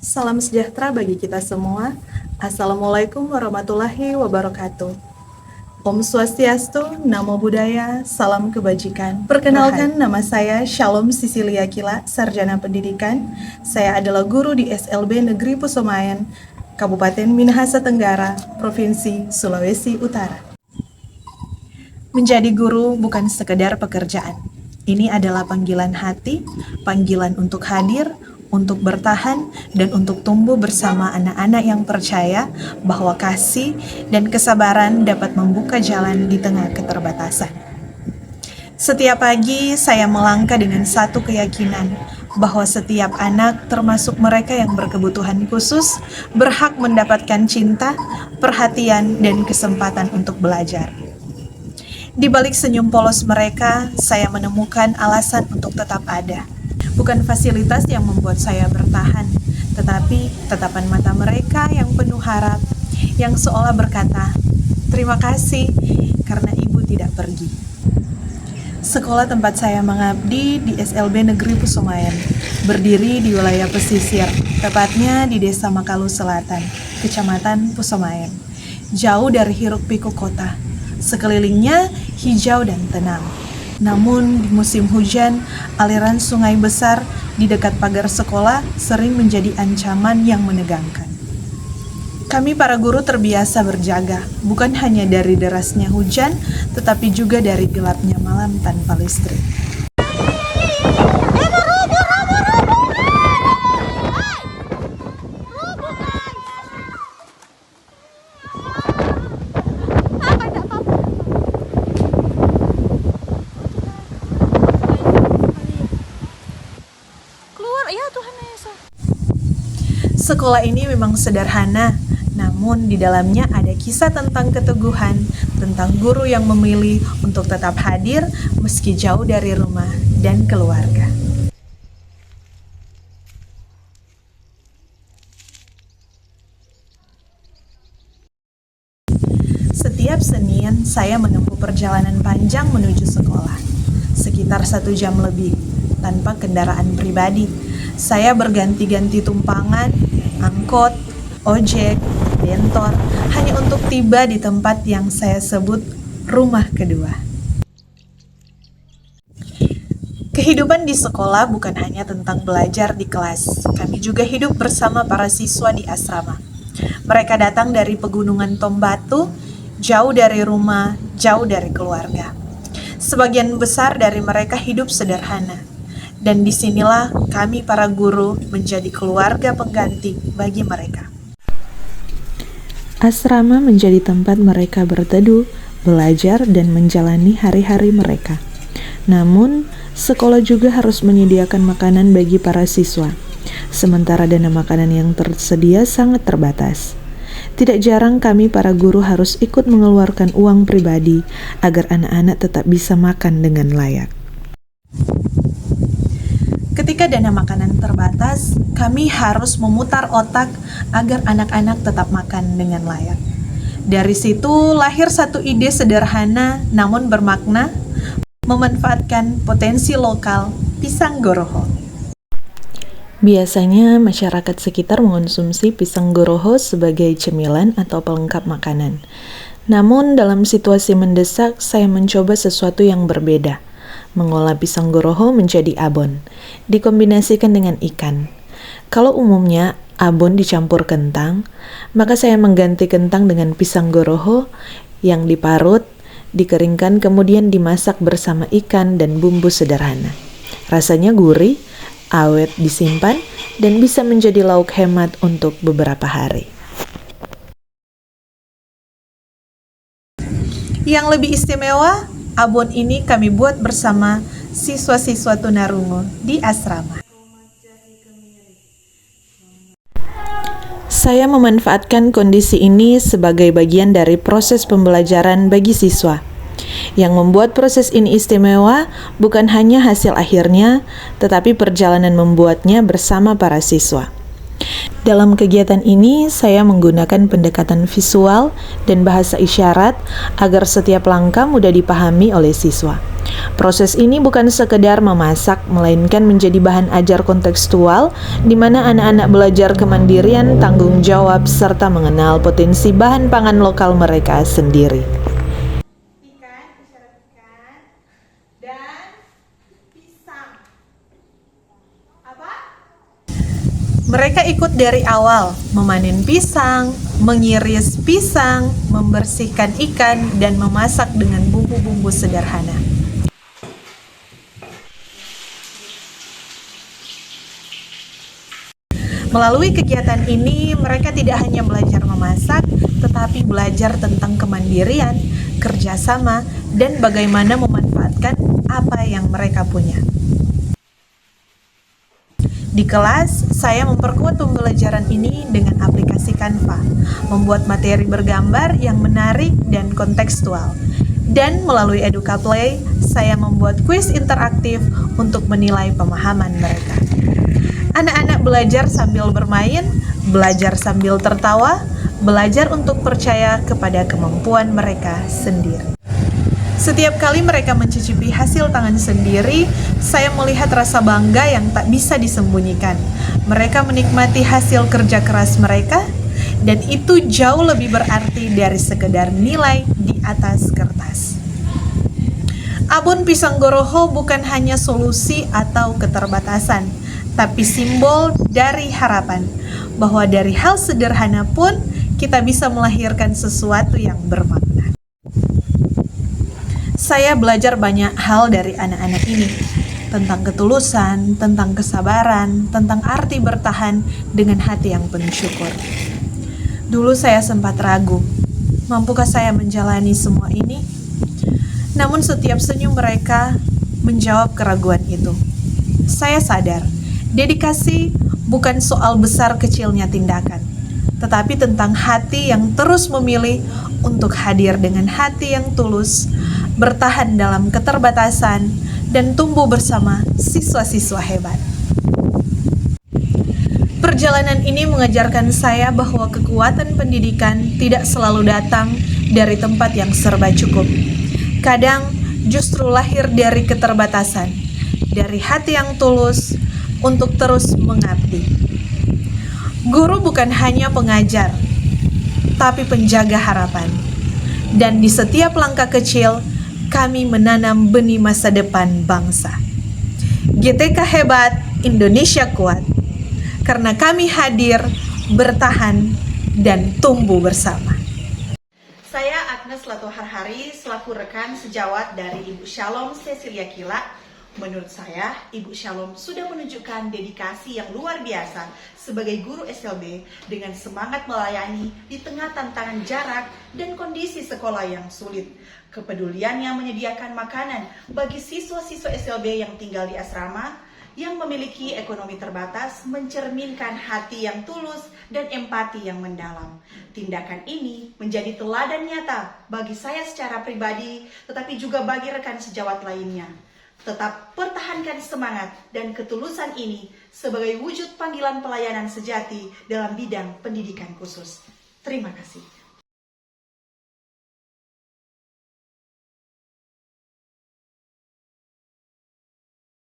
Salam sejahtera bagi kita semua. Assalamualaikum warahmatullahi wabarakatuh. Om Swastiastu, Namo Buddhaya, salam kebajikan. Perkenalkan, nama saya Shalom Sisilia Kila, Sarjana Pendidikan. Saya adalah guru di SLB Negeri Pusomayan, Kabupaten Minahasa Tenggara, Provinsi Sulawesi Utara. Menjadi guru bukan sekedar pekerjaan. Ini adalah panggilan hati, panggilan untuk hadir, untuk bertahan, dan untuk tumbuh bersama anak-anak yang percaya bahwa kasih dan kesabaran dapat membuka jalan di tengah keterbatasan. Setiap pagi saya melangkah dengan satu keyakinan bahwa setiap anak, termasuk mereka yang berkebutuhan khusus, berhak mendapatkan cinta, perhatian, dan kesempatan untuk belajar. Di balik senyum polos mereka, saya menemukan alasan untuk tetap ada. Bukan fasilitas yang membuat saya bertahan, tetapi tatapan mata mereka yang penuh harap, yang seolah berkata, "Terima kasih karena ibu tidak pergi." Sekolah tempat saya mengabdi di SLB Negeri Pusomayan, berdiri di wilayah pesisir, tepatnya di Desa Makalu Selatan, Kecamatan Pusomayan, jauh dari hiruk-pikuk kota. Sekelilingnya hijau dan tenang. Namun di musim hujan, aliran sungai besar di dekat pagar sekolah sering menjadi ancaman yang menegangkan. Kami para guru terbiasa berjaga, bukan hanya dari derasnya hujan, tetapi juga dari gelapnya malam tanpa listrik. Sekolah ini memang sederhana, namun di dalamnya ada kisah tentang keteguhan, tentang guru yang memilih untuk tetap hadir meski jauh dari rumah dan keluarga. Setiap Senin, saya menempuh perjalanan panjang menuju sekolah, sekitar 1 jam lebih, tanpa kendaraan pribadi. Saya berganti-ganti tumpangan, angkot, ojek, bentor, hanya untuk tiba di tempat yang saya sebut rumah kedua. Kehidupan di sekolah bukan hanya tentang belajar di kelas, kami juga hidup bersama para siswa di asrama. Mereka datang dari pegunungan Tombatu, jauh dari rumah, jauh dari keluarga. Sebagian besar dari mereka hidup sederhana, dan disinilah kami para guru menjadi keluarga pengganti bagi mereka. Asrama menjadi tempat mereka berteduh, belajar, dan menjalani hari-hari mereka. Namun, sekolah juga harus menyediakan makanan bagi para siswa, sementara dana makanan yang tersedia sangat terbatas. Tidak jarang kami para guru harus ikut mengeluarkan uang pribadi agar anak-anak tetap bisa makan dengan layak. Ketika dana makanan terbatas, kami harus memutar otak agar anak-anak tetap makan dengan layak. Dari situ lahir satu ide sederhana namun bermakna, memanfaatkan potensi lokal pisang goroho. Biasanya masyarakat sekitar mengonsumsi pisang goroho sebagai cemilan atau pelengkap makanan. Namun dalam situasi mendesak, saya mencoba sesuatu yang berbeda. Mengolah pisang goroho menjadi abon, dikombinasikan dengan ikan. Kalau umumnya abon dicampur kentang, maka saya mengganti kentang dengan pisang goroho yang diparut, dikeringkan kemudian dimasak bersama ikan dan bumbu sederhana. Rasanya gurih, awet disimpan, dan bisa menjadi lauk hemat untuk beberapa hari. Yang lebih istimewa, abon ini kami buat bersama siswa-siswa tunarungu di asrama. Saya memanfaatkan kondisi ini sebagai bagian dari proses pembelajaran bagi siswa. Yang membuat proses ini istimewa bukan hanya hasil akhirnya, tetapi perjalanan membuatnya bersama para siswa. Dalam kegiatan ini, saya menggunakan pendekatan visual dan bahasa isyarat agar setiap langkah mudah dipahami oleh siswa. Proses ini bukan sekedar memasak, melainkan menjadi bahan ajar kontekstual di mana anak-anak belajar kemandirian, tanggung jawab, serta mengenal potensi bahan pangan lokal mereka sendiri. Ikan, isyarat ikan, dan pisang. Apa? Mereka ikut dari awal, memanen pisang, mengiris pisang, membersihkan ikan, dan memasak dengan bumbu-bumbu sederhana. Melalui kegiatan ini, mereka tidak hanya belajar memasak, tetapi belajar tentang kemandirian, kerjasama, dan bagaimana memanfaatkan apa yang mereka punya. Di kelas, saya memperkuat pembelajaran ini dengan aplikasi Canva, membuat materi bergambar yang menarik dan kontekstual. Dan melalui EducaPlay, saya membuat kuis interaktif untuk menilai pemahaman mereka. Anak-anak belajar sambil bermain, belajar sambil tertawa, belajar untuk percaya kepada kemampuan mereka sendiri. Setiap kali mereka mencicipi hasil tangan sendiri, saya melihat rasa bangga yang tak bisa disembunyikan. Mereka menikmati hasil kerja keras mereka, dan itu jauh lebih berarti dari sekedar nilai di atas kertas. Abon Pisang Goroho bukan hanya solusi atau keterbatasan, tapi simbol dari harapan bahwa dari hal sederhana pun kita bisa melahirkan sesuatu yang bermakna. Saya belajar banyak hal dari anak-anak ini, tentang ketulusan, tentang kesabaran, tentang arti bertahan dengan hati yang penuh syukur. Dulu saya sempat ragu, mampukah saya menjalani semua ini? Namun setiap senyum mereka menjawab keraguan itu. Saya sadar, dedikasi bukan soal besar kecilnya tindakan, tetapi tentang hati yang terus memilih untuk hadir dengan hati yang tulus, bertahan dalam keterbatasan, dan tumbuh bersama siswa-siswa hebat. Perjalanan ini mengajarkan saya bahwa kekuatan pendidikan tidak selalu datang dari tempat yang serba cukup. Kadang justru lahir dari keterbatasan, dari hati yang tulus, untuk terus mengabdi. Guru bukan hanya pengajar, tapi penjaga harapan. Dan di setiap langkah kecil, kami menanam benih masa depan bangsa. GTK hebat, Indonesia kuat. Karena kami hadir, bertahan, dan tumbuh bersama. Saya Agnes Latoharhari, selaku rekan sejawat dari Ibu Shalom Cecilia Kila. Menurut saya, Ibu Shalom sudah menunjukkan dedikasi yang luar biasa sebagai guru SLB dengan semangat melayani di tengah tantangan jarak dan kondisi sekolah yang sulit. Kepeduliannya menyediakan makanan bagi siswa-siswa SLB yang tinggal di asrama yang memiliki ekonomi terbatas mencerminkan hati yang tulus dan empati yang mendalam. Tindakan ini menjadi teladan nyata bagi saya secara pribadi, tetapi juga bagi rekan sejawat lainnya. Tetap pertahankan semangat dan ketulusan ini sebagai wujud panggilan pelayanan sejati dalam bidang pendidikan khusus. Terima kasih.